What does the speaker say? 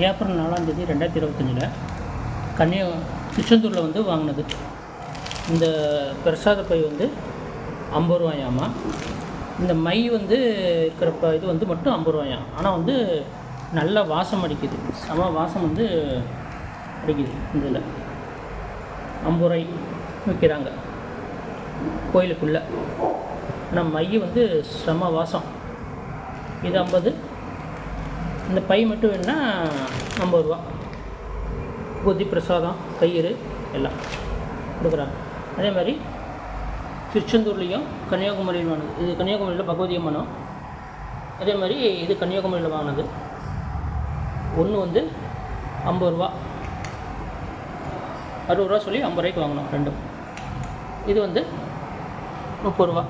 April 4 2025 திருச்செந்தூரில் வந்து வாங்கினது. இந்த பிரசாத பை வந்து 50 ரூபாயாமா. இந்த மை வந்து இருக்கிற இது வந்து மட்டும் 50 ரூபாயாம். ஆனால் வந்து நல்ல வாசம் அடிக்குது, செம வாசம் வந்து அடிக்குது. இதில் 50 ரூபாய் விற்கிறாங்க கோயிலுக்குள்ளே. ஆனால் மை வந்து செம வாசம். இது 50. இந்த பை மட்டும் வேணுன்னா 50 ரூபா. புத்தி பிரசாதம், கயிறு எல்லாம் கொடுக்குறாங்க. அதே மாதிரி திருச்செந்தூர்லேயும் கன்னியாகுமரியில் வாங்கினது. இது கன்னியாகுமரியில் பகவதி அம்மனும். அதே மாதிரி இது கன்னியாகுமரியில் வாங்கினது. ஒன்று வந்து 50 ரூபா, 60 ரூபா சொல்லி 50 ரூபாய்க்கு வாங்கினோம் ரெண்டும். இது வந்து 30 ரூபா.